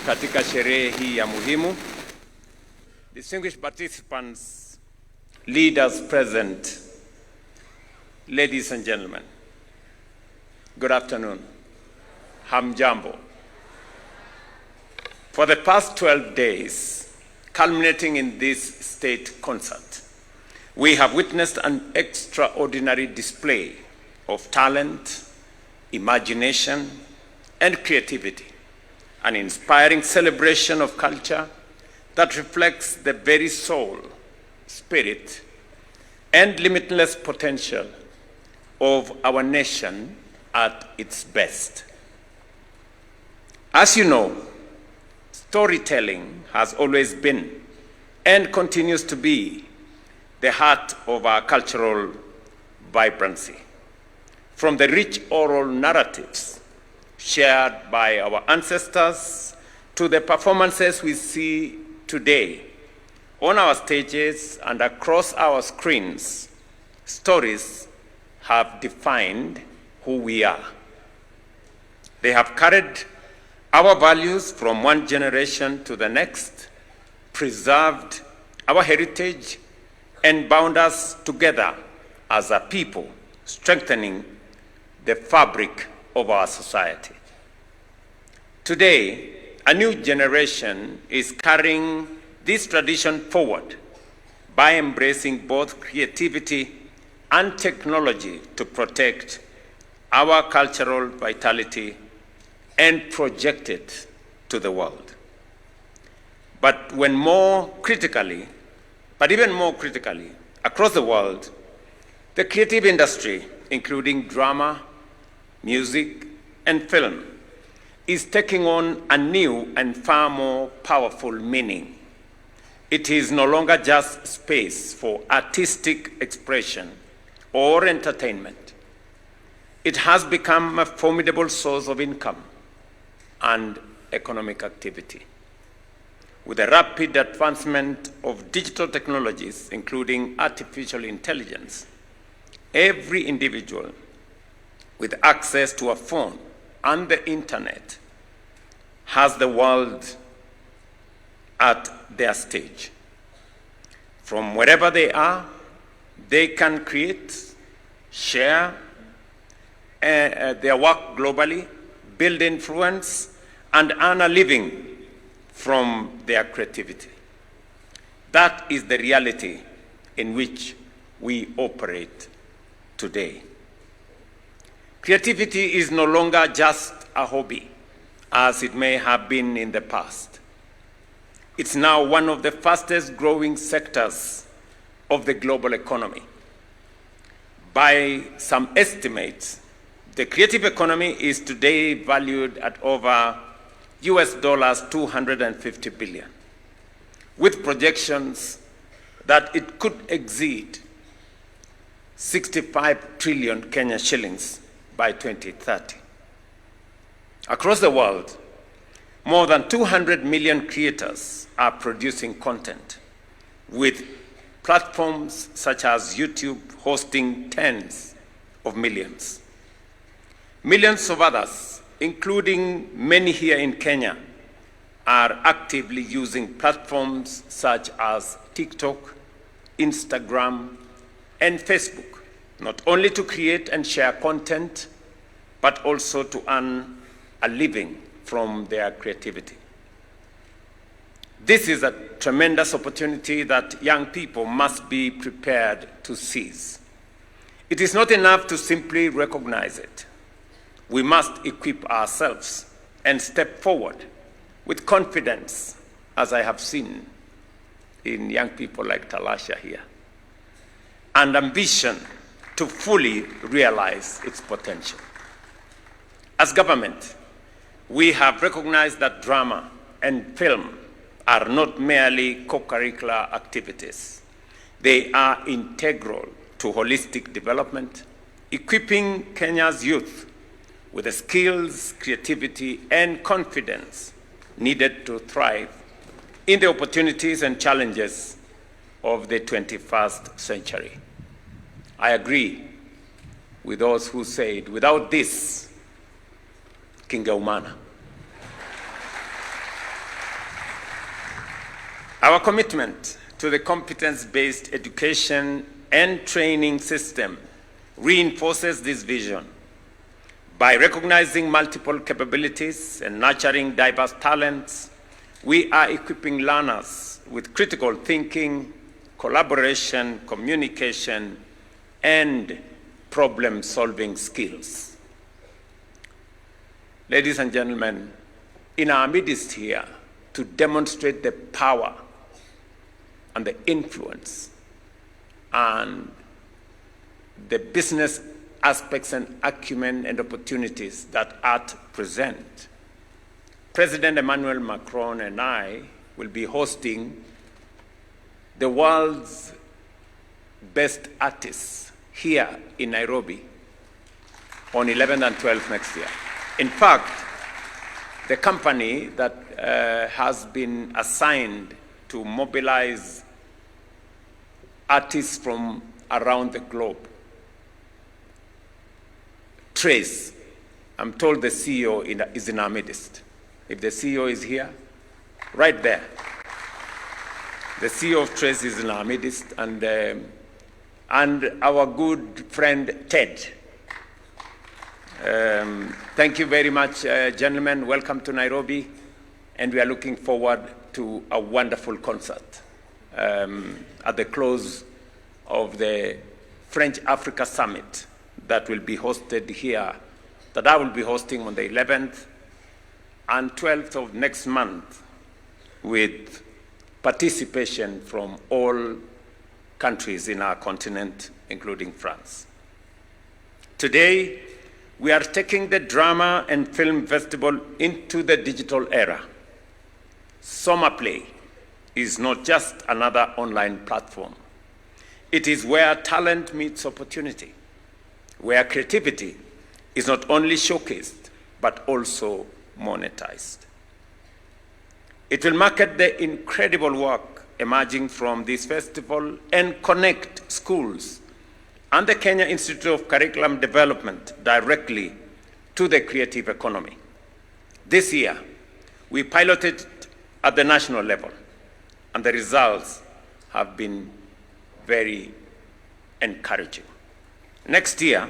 katika sherehe hii ya muhimu. Distinguished participants, leaders present, ladies and gentlemen, good afternoon. Hamjambo. For the past 12 days, culminating in this state concert, we have witnessed an extraordinary display of talent, imagination, and creativity, an inspiring celebration of culture that reflects the very soul, spirit, and limitless potential of our nation at its best. As you know, storytelling has always been and continues to be the heart of our cultural vibrancy. From the rich oral narratives shared by our ancestors to the performances we see today on our stages and across our screens, stories have defined who we are. They have carried our values from one generation to the next, preserved our heritage, and bound us together as a people, strengthening the fabric of our society. Today, a new generation is carrying this tradition forward by embracing both creativity and technology to protect our cultural vitality and project it to the world. But even more critically, across the world, the creative industry, including drama, music, and film, is taking on a new and far more powerful meaning. It is no longer just space for artistic expression or entertainment. It has become a formidable source of income and economic activity. With the rapid advancement of digital technologies, including artificial intelligence, every individual with access to a phone and the internet has the world at their stage. From wherever they are, they can create, share their work globally, build influence, and earn a living from their creativity. That is the reality in which we operate today. Creativity is no longer just a hobby, as it may have been in the past. It's now one of the fastest growing sectors of the global economy. By some estimates, the creative economy is today valued at over US $250 billion, with projections that it could exceed 65 trillion Kenya shillings by 2030. Across the world, more than 200 million creators are producing content, with platforms such as YouTube hosting tens of millions. Millions of others, including many here in Kenya, are actively using platforms such as TikTok, Instagram, and Facebook, not only to create and share content, but also to earn a living from their creativity. This is a tremendous opportunity that young people must be prepared to seize. It is not enough to simply recognize it. We must equip ourselves and step forward with confidence, as I have seen in young people like Talasha here, and ambition to fully realize its potential. As government, we have recognized that drama and film are not merely co-curricular activities. They are integral to holistic development, equipping Kenya's youth with the skills, creativity, and confidence needed to thrive in the opportunities and challenges of the 21st century. I agree with those who said, without this, kingeumana. Our commitment to the competence-based education and training system reinforces this vision. By recognizing multiple capabilities and nurturing diverse talents, we are equipping learners with critical thinking, collaboration, communication, and problem-solving skills. Ladies and gentlemen, in our midst here, to demonstrate the power and the influence and the business aspects and acumen and opportunities that art present, President Emmanuel Macron and I will be hosting the world's best artists here in Nairobi on 11th and 12th next year. In fact, the company that has been assigned to mobilize artists from around the globe, Trace, I'm told the CEO is in our midst. If the CEO is here, right there. The CEO of Trace is in our midst, and our good friend Ted. Thank you very much, gentlemen. Welcome to Nairobi, and we are looking forward to a wonderful concert at the close of the French Africa Summit that will be hosted here, that I will be hosting on the 11th and 12th of next month, with participation from all countries in our continent, including France. Today, we are taking the Drama and Film Festival into the digital era. Summer Play is not just another online platform. It is where talent meets opportunity, where creativity is not only showcased, but also monetized. It will market the incredible work emerging from this festival and connect schools and the Kenya Institute of Curriculum Development directly to the creative economy. This year, we piloted at the national level, and the results have been very encouraging. Next year,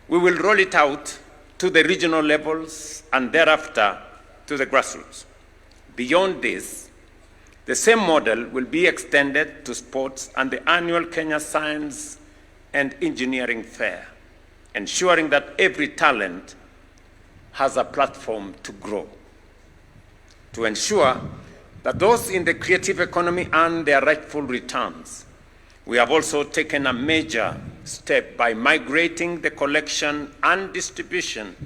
we will roll it out to the regional levels and thereafter to the grassroots. Beyond this, the same model will be extended to sports and the annual Kenya Science and Engineering Fair, ensuring that every talent has a platform to grow. To ensure that those in the creative economy earn their rightful returns, we have also taken a major step by migrating the collection and distribution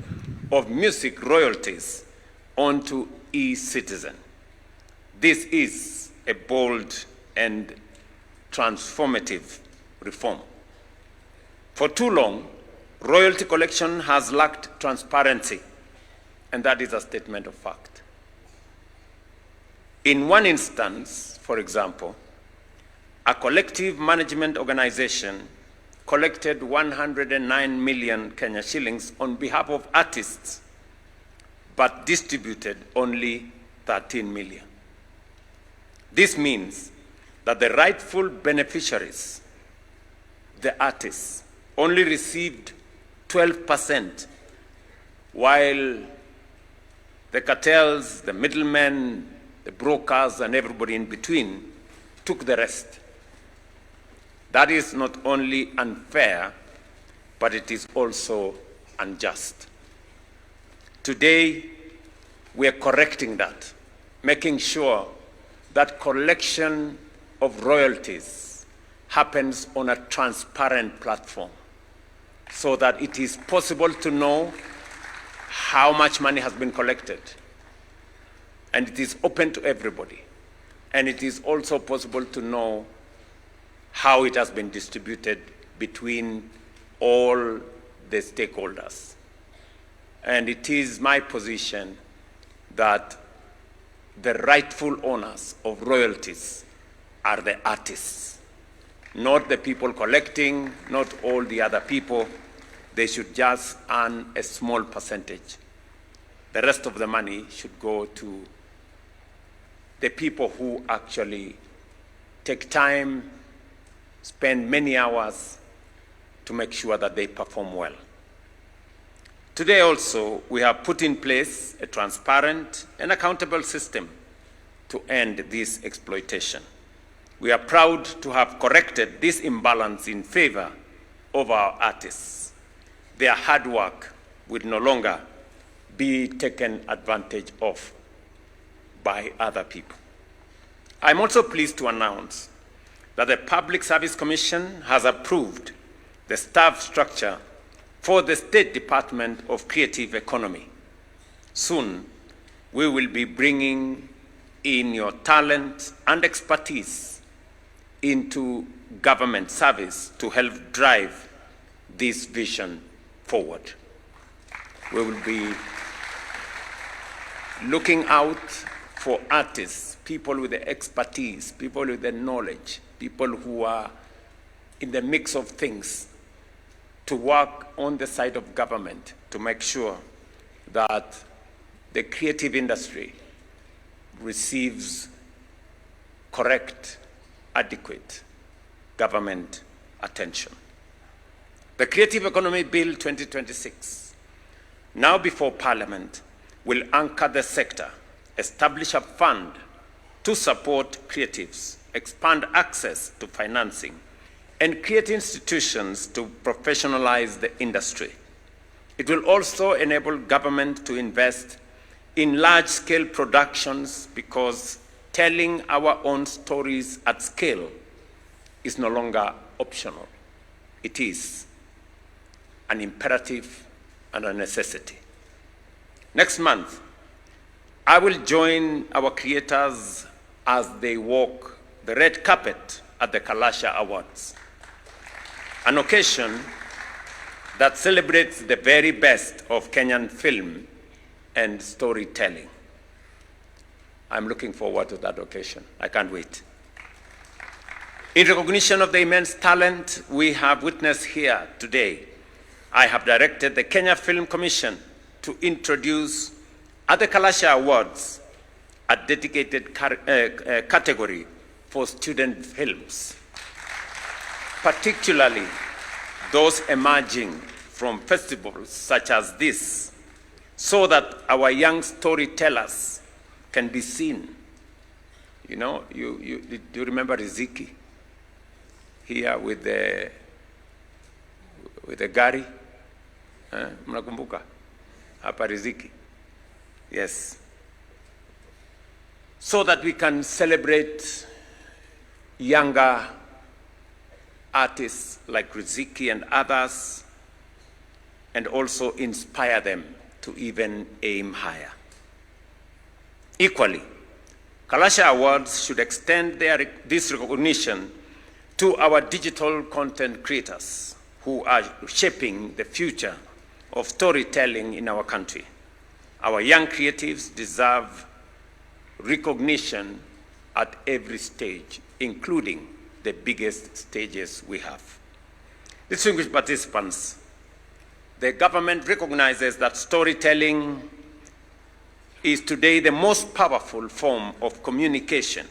of music royalties onto eCitizen. This is a bold and transformative reform. For too long, royalty collection has lacked transparency, and that is a statement of fact. In one instance, for example, a collective management organization collected 109 million Kenya shillings on behalf of artists, but distributed only 13 million. This means that the rightful beneficiaries, the artists, only received 12%, while the cartels, the middlemen, the brokers, and everybody in between took the rest. That is not only unfair, but it is also unjust. Today, we are correcting that, making sure that collection of royalties happens on a transparent platform so that it is possible to know how much money has been collected. And it is open to everybody. And it is also possible to know how it has been distributed between all the stakeholders. And it is my position that the rightful owners of royalties are the artists, not the people collecting, not all the other people. They should just earn a small percentage. The rest of the money should go to the people who actually take time, spend many hours to make sure that they perform well. Today also, we have put in place a transparent and accountable system to end this exploitation. We are proud to have corrected this imbalance in favor of our artists. Their hard work will no longer be taken advantage of by other people. I'm also pleased to announce that the Public Service Commission has approved the staff structure for the State Department of Creative Economy. Soon, we will be bringing in your talent and expertise into government service to help drive this vision forward. We will be looking out for artists, people with the expertise, people with the knowledge, people who are in the mix of things, to work on the side of government to make sure that the creative industry receives correct, adequate government attention. The Creative Economy Bill 2026, now before Parliament, will anchor the sector, establish a fund to support creatives, expand access to financing, and create institutions to professionalize the industry. It will also enable government to invest in large-scale productions because telling our own stories at scale is no longer optional. It is an imperative and a necessity. Next month, I will join our creators as they walk the red carpet at the Kalasha Awards, an occasion that celebrates the very best of Kenyan film and storytelling. I'm looking forward to that occasion. I can't wait. In recognition of the immense talent we have witnessed here today, I have directed the Kenya Film Commission to introduce at the Kalasha Awards a dedicated category for student films, particularly those emerging from festivals such as this, so that our young storytellers can be seen. You know, do you remember Riziki here with the gari? Mnakumbuka hapa Riziki? Yes. So that we can celebrate younger artists like Riziki and others, and also inspire them to even aim higher. Equally, Kalasha Awards should extend this recognition to our digital content creators who are shaping the future of storytelling in our country. Our young creatives deserve recognition at every stage, including the biggest stages we have. Distinguished participants, the government recognizes that storytelling is today the most powerful form of communication.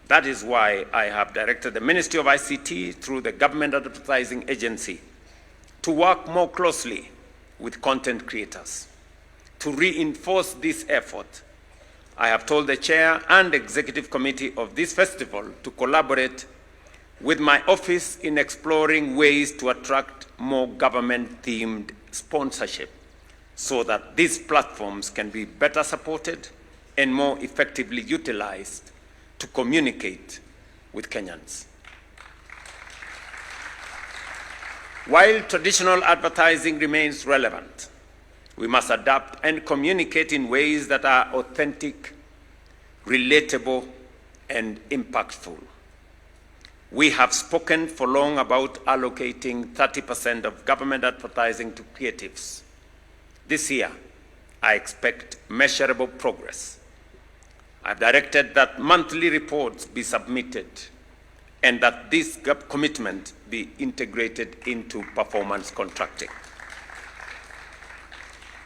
That is why I have directed the Ministry of ICT through the Government Advertising Agency to work more closely with content creators. To reinforce this effort, I have told the Chair and Executive Committee of this festival to collaborate with my office in exploring ways to attract more government-themed sponsorship so that these platforms can be better supported and more effectively utilized to communicate with Kenyans. While traditional advertising remains relevant, we must adapt and communicate in ways that are authentic, relatable, and impactful. We have spoken for long about allocating 30% of government advertising to creatives. This year, I expect measurable progress. I've directed that monthly reports be submitted and that this commitment be integrated into performance contracting.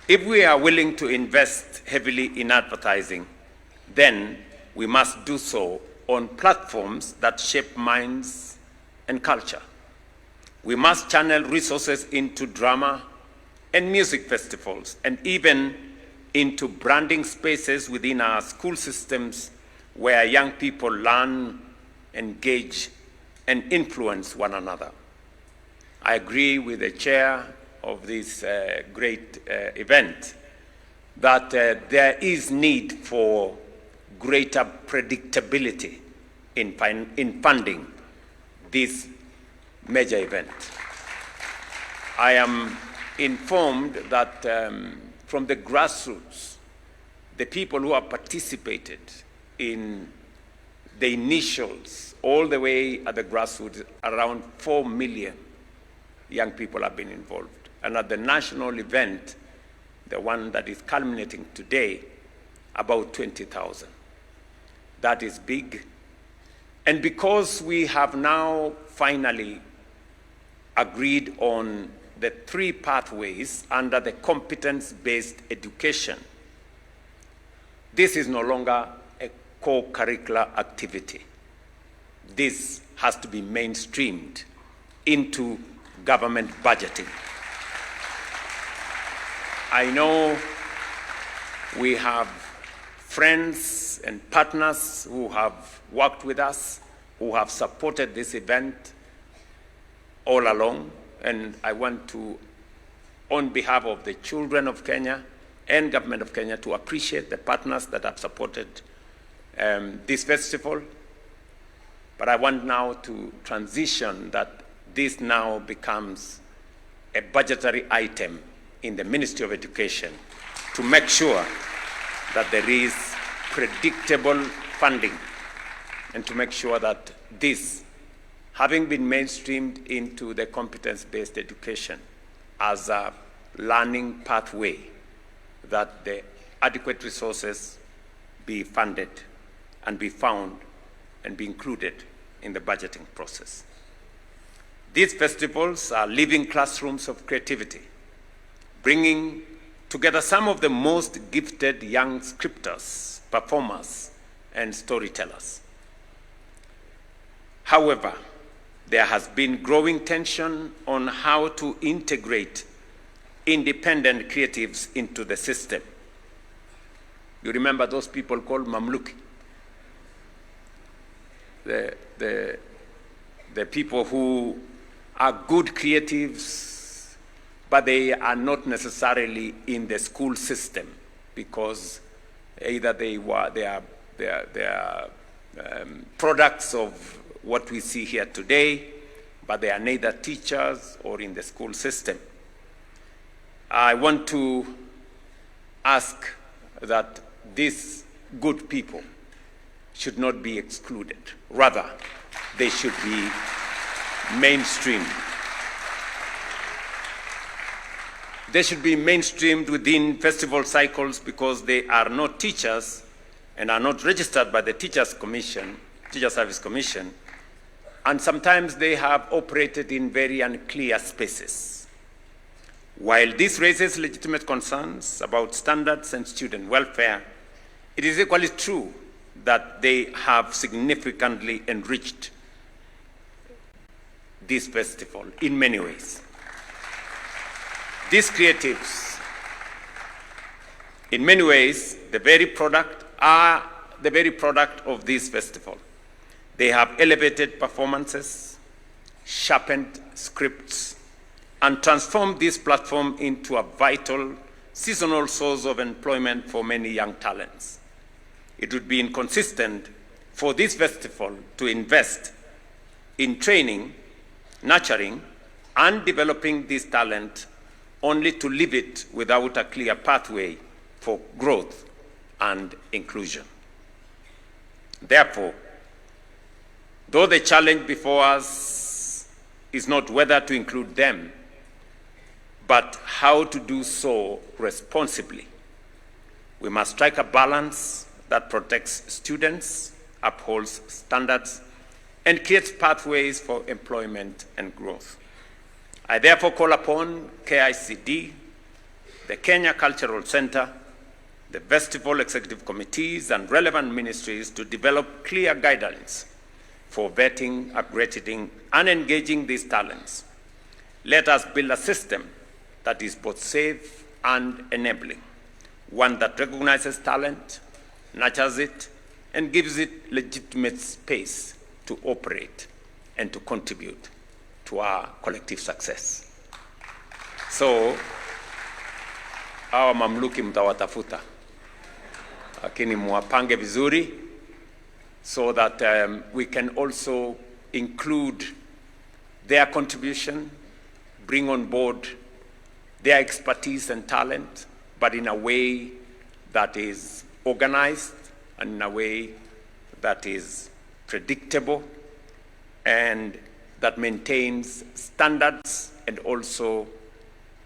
If we are willing to invest heavily in advertising, then we must do so on platforms that shape minds and culture. We must channel resources into drama and music festivals, and even into branding spaces within our school systems where young people learn, engage, and influence one another. I agree with the chair of this great event that there is need for greater predictability in funding this major event. I am informed that from the grassroots, the people who have participated in the initials, all the way at the grassroots, around 4 million young people have been involved. And at the national event, the one that is culminating today, about 20,000. That is big. And because we have now finally agreed on the 3 pathways under the competence-based education, this is no longer a co-curricular activity. This has to be mainstreamed into government budgeting. I know we have friends and partners who have worked with us, who have supported this event all along, and I want to, on behalf of the children of Kenya and government of Kenya, to appreciate the partners that have supported this festival. But I want now to transition that this now becomes a budgetary item in the Ministry of Education to make sure that there is predictable funding, and to make sure that this, having been mainstreamed into the competence-based education as a learning pathway, that the adequate resources be funded and be found and be included in the budgeting process. These festivals are living classrooms of creativity, bringing together some of the most gifted young scripters, performers, and storytellers. However, there has been growing tension on how to integrate independent creatives into the system. You remember those people called Mamluki? The people who are good creatives, but they are not necessarily in the school system, because either they are products of what we see here today, but they are neither teachers or in the school system. I want to ask that these good people should not be excluded. Rather, they should be mainstreamed. They should be mainstreamed within festival cycles because they are not teachers and are not registered by the Teacher Service Commission, and sometimes they have operated in very unclear spaces. While this raises legitimate concerns about standards and student welfare, it is equally true that they have significantly enriched this festival in many ways. These creatives, in many ways, are the very product of this festival. They have elevated performances, sharpened scripts, and transformed this platform into a vital seasonal source of employment for many young talents. It would be inconsistent for this festival to invest in training, nurturing, and developing this talent only to leave it without a clear pathway for growth and inclusion. Therefore, though the challenge before us is not whether to include them, but how to do so responsibly, we must strike a balance that protects students, upholds standards, and creates pathways for employment and growth. I therefore call upon KICD, the Kenya Cultural Center, the festival executive committees and relevant ministries to develop clear guidelines for vetting, accrediting, and engaging these talents. Let us build a system that is both safe and enabling, one that recognizes talent, nurtures it, and gives it legitimate space to operate and to contribute to our collective success. So, hawa mamluki mtawatafuta, lakini muwapange vizuri so that we can also include their contribution, bring on board their expertise and talent, but in a way that is organized and in a way that is predictable and that maintains standards and also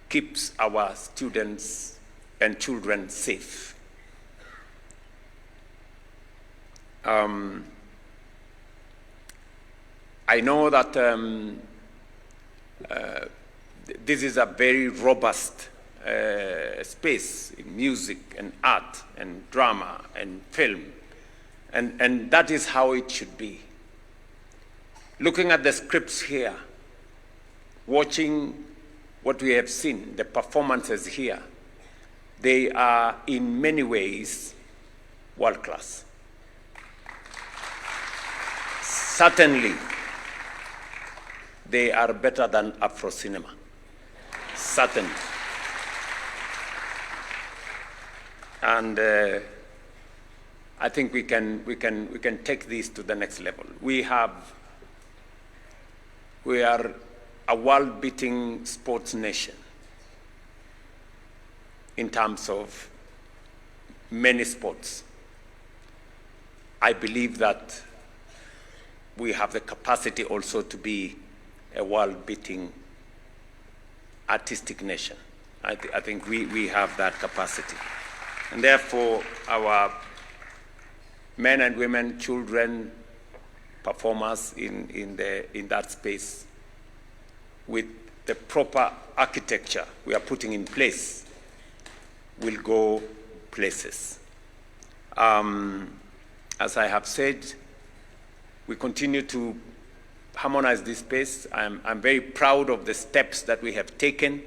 keeps our students and children safe. I know that this is a very robust space in music and art and drama and film, and that is how it should be. Looking at the scripts here, watching what we have seen, the performances here, they are in many ways world class. Certainly, they are better than Afro cinema. Certainly. And I think we can take this to the next level. We are a world-beating sports nation in terms of many sports. I believe that we have the capacity also to be a world-beating artistic nation. I think we have that capacity. And therefore, our men and women, children, performers in that space, with the proper architecture we are putting in place, will go places. As I have said, we continue to harmonize this space. I'm very proud of the steps that we have taken.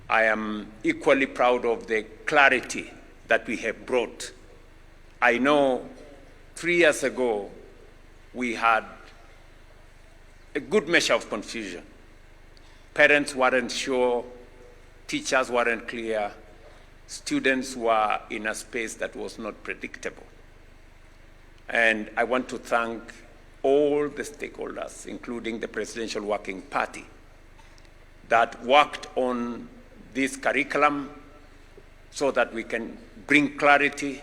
I am equally proud of the clarity that we have brought. I know 3 years ago, we had a good measure of confusion. Parents weren't sure, teachers weren't clear, students were in a space that was not predictable. And I want to thank all the stakeholders, including the Presidential Working Party, that worked on this curriculum so that we can bring clarity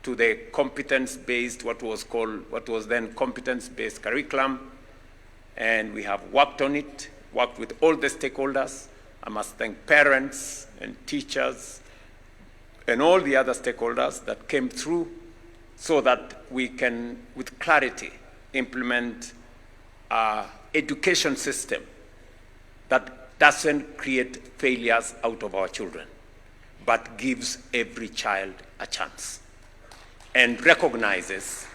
to the competence-based, what was then competence-based curriculum. And we have worked on it, worked with all the stakeholders. I must thank parents and teachers and all the other stakeholders that came through so that we can, with clarity, implement an education system that doesn't create failures out of our children, but gives every child a chance and recognizes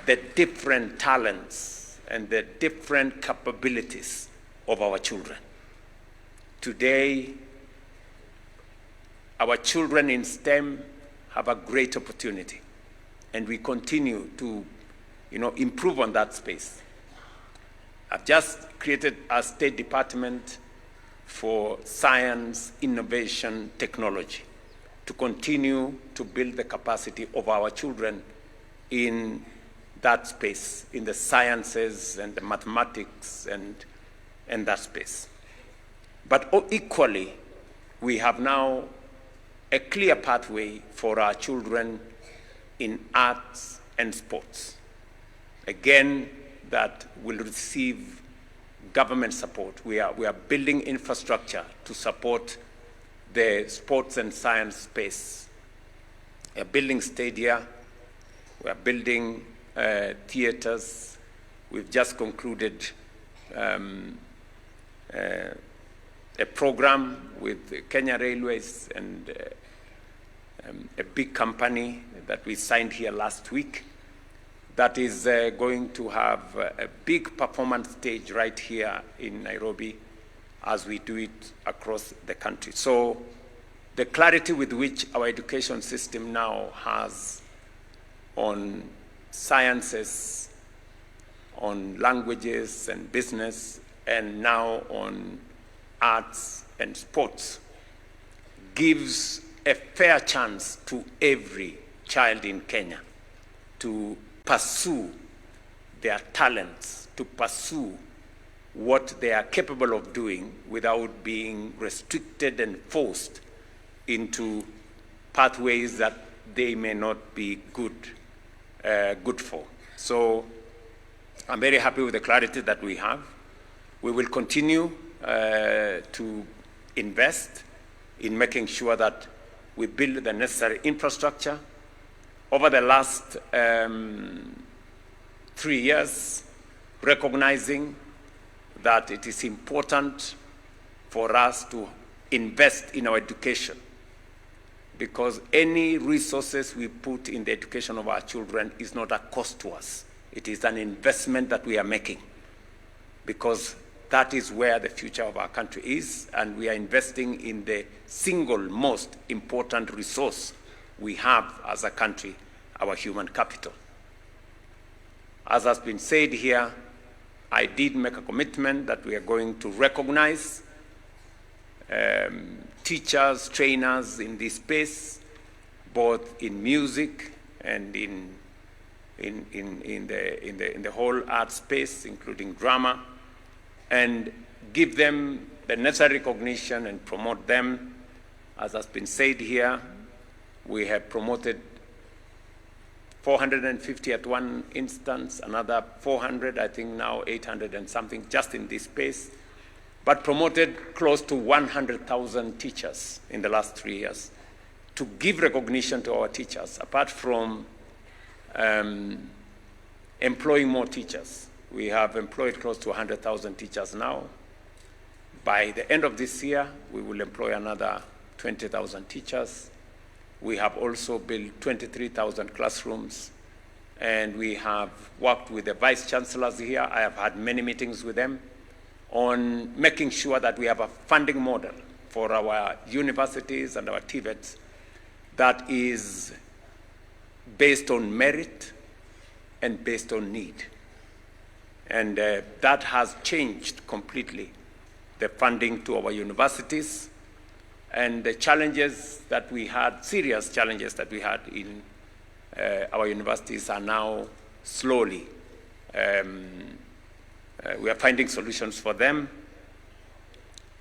the different talents and the different capabilities of our children. Today, our children in STEM have a great opportunity, and we continue to improve on that space. I've just created a State Department for Science, Innovation, Technology to continue to build the capacity of our children in that space, in the sciences and the mathematics and that space. But equally, we have now a clear pathway for our children in arts and sports. Again, that will receive government support. We are building infrastructure to support the sports and science space. We are building stadia. We are building theaters. We've just concluded a program with Kenya Railways and a big company that we signed here last week that is going to have a big performance stage right here in Nairobi as we do it across the country. So the clarity with which our education system now has on sciences, on languages and business, and now on arts and sports gives a fair chance to every child in Kenya to pursue their talents, to pursue what they are capable of doing without being restricted and forced into pathways that they may not be good for. So I'm very happy with the clarity that we have. We will continue to invest in making sure that we build the necessary infrastructure. Over the last 3 years, recognizing that it is important for us to invest in our education, because any resources we put in the education of our children is not a cost to us. It is an investment that we are making, because that is where the future of our country is, and we are investing in the single most important resource we have as a country, our human capital. As has been said here, I did make a commitment that we are going to recognize teachers, trainers in this space, both in music and in the whole art space, including drama, and give them the necessary recognition and promote them. As has been said here, we have promoted 450 at one instance, another 400, I think now 800 and something, just in this space, but promoted close to 100,000 teachers in the last 3 years to give recognition to our teachers, apart from employing more teachers. We have employed close to 100,000 teachers now. By the end of this year, we will employ another 20,000 teachers. We have also built 23,000 classrooms, and we have worked with the vice chancellors here. I have had many meetings with them on making sure that we have a funding model for our universities and our TVETs that is based on merit and based on need. And that has changed completely the funding to our universities, and the challenges that we had, serious challenges that we had in our universities are now slowly, we are finding solutions for them.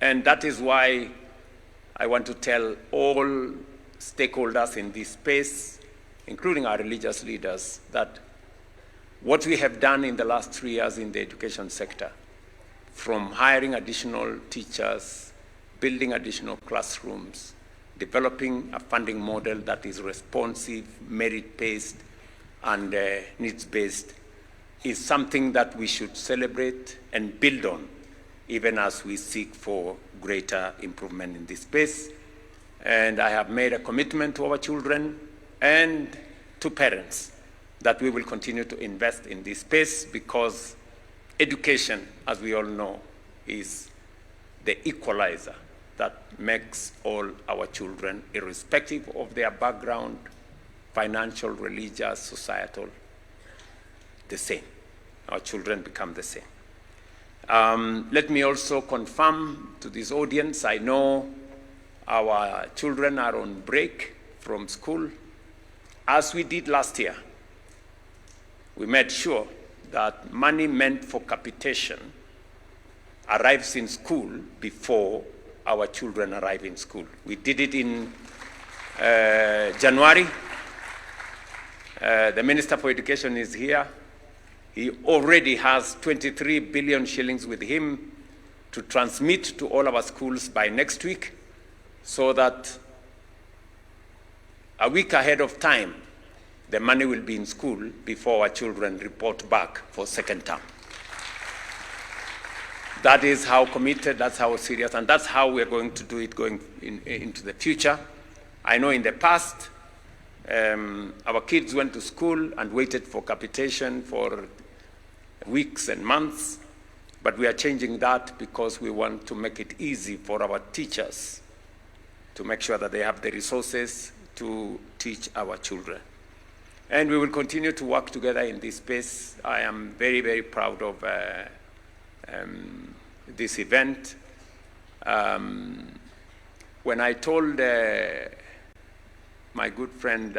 And that is why I want to tell all stakeholders in this space, including our religious leaders, that what we have done in the last 3 years in the education sector, from hiring additional teachers, building additional classrooms, developing a funding model that is responsive, merit-based, and needs-based, is something that we should celebrate and build on, even as we seek for greater improvement in this space. And I have made a commitment to our children and to parents that we will continue to invest in this space, because education, as we all know, is the equalizer that makes all our children, irrespective of their background, financial, religious, societal, the same. Our children become the same. Let me also confirm to this audience, I know our children are on break from school. As we did last year, we made sure that money meant for capitation arrives in school before our children arrive in school. We did it in January. The Minister for Education is here. He already has 23 billion shillings with him to transmit to all our schools by next week, so that a week ahead of time, the money will be in school before our children report back for second term. That is how committed, that's how serious, and that's how we're going to do it going into the future. I know in the past, our kids went to school and waited for capitation for weeks and months, but we are changing that because we want to make it easy for our teachers to make sure that they have the resources to teach our children. And we will continue to work together in this space. I am very, very proud of this event. When I told my good friend,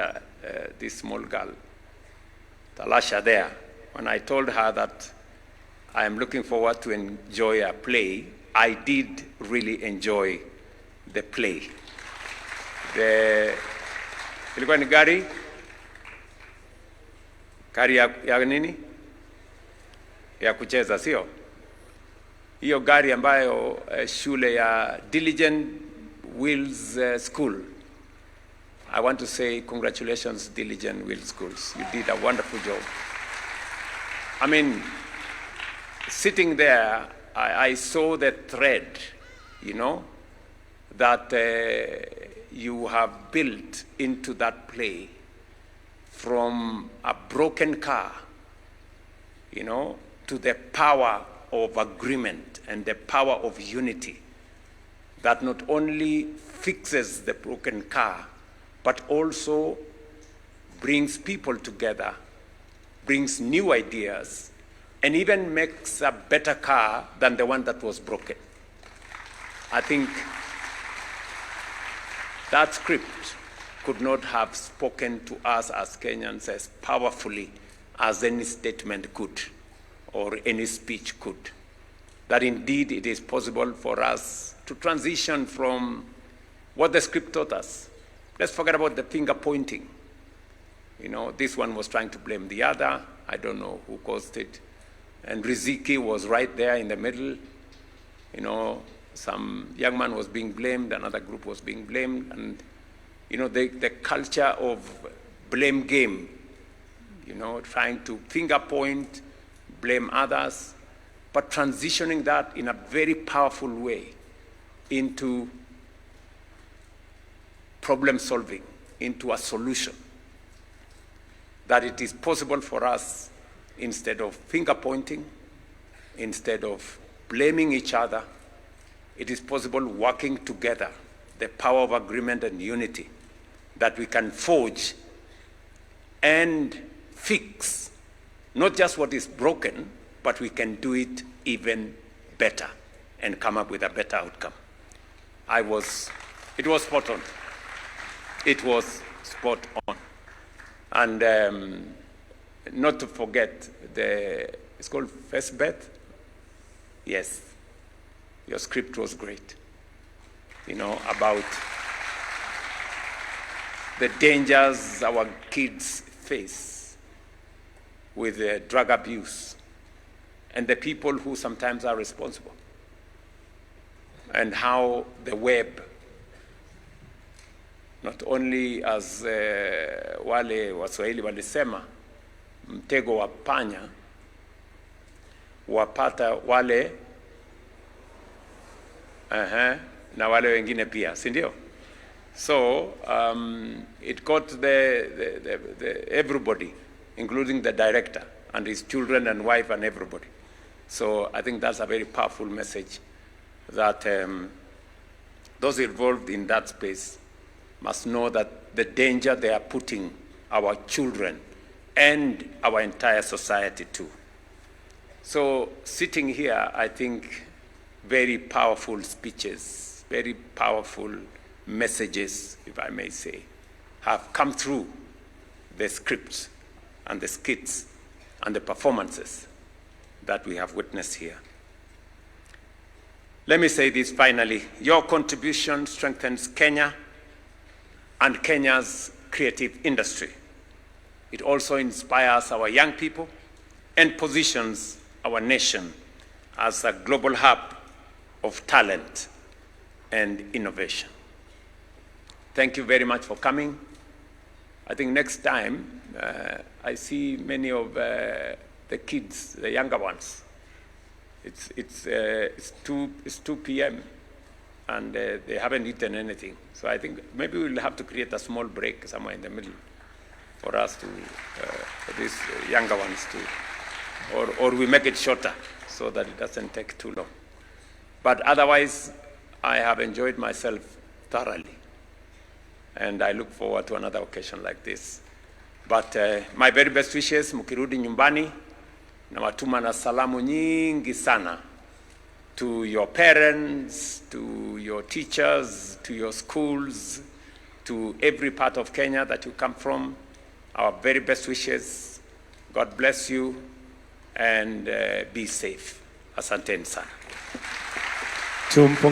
this small girl, Talasha there, when I told her that I am looking forward to enjoy a play, I did really enjoy the play. Ilikuwa ni gari ya nini? Ya kucheza, sio? Hiyo gari ambayo shule ya Diligent Wheels School. I want to say congratulations, Diligent Wheels Schools. You did a wonderful job. I mean, sitting there, I saw the thread, you know, that you have built into that play from a broken car, you know, to the power of agreement and the power of unity that not only fixes the broken car, but also brings people together, brings new ideas, and even makes a better car than the one that was broken. I think that script could not have spoken to us as Kenyans as powerfully as any statement could or any speech could. That indeed it is possible for us to transition from what the script taught us. Let's forget about the finger pointing. You know, this one was trying to blame the other. I don't know who caused it. And Riziki was right there in the middle. You know, some young man was being blamed, another group was being blamed, and you know, the culture of blame game, you know, trying to finger point, blame others, but transitioning that in a very powerful way into problem solving, into a solution. That it is possible for us, instead of finger pointing, instead of blaming each other, it is possible working together, the power of agreement and unity, that we can forge and fix not just what is broken, but we can do it even better and come up with a better outcome. It was spot on. It was spot on. And not to forget, it's called First Bet. Yes, your script was great, you know, about the dangers our kids face with drug abuse and the people who sometimes are responsible, and how the web, not only as wale Waswahili walisema, mtego wa panya wapata wale na wale wengine pia, si ndio? So it got the everybody, including the director and his children and wife and everybody. So I think that's a very powerful message that those involved in that space must know that the danger they are putting our children and our entire society to. So sitting here, I think very powerful speeches, very powerful messages, if I may say, have come through the scripts and the skits and the performances that we have witnessed here. Let me say this finally. Your contribution strengthens Kenya and Kenya's creative industry. It also inspires our young people and positions our nation as a global hub of talent and innovation. Thank you very much for coming. I think next time I see many of the kids, the younger ones. It's 2 p.m. and they haven't eaten anything. So I think maybe we'll have to create a small break somewhere in the middle for us to, for these younger ones to, or we make it shorter so that it doesn't take too long. But otherwise, I have enjoyed myself thoroughly. And I look forward to another occasion like this. But my very best wishes, mkirudi nyumbani, na watuma na salamu nyingi sana to your parents, to your teachers, to your schools, to every part of Kenya that you come from. Our very best wishes. God bless you and be safe. Asanteni sana.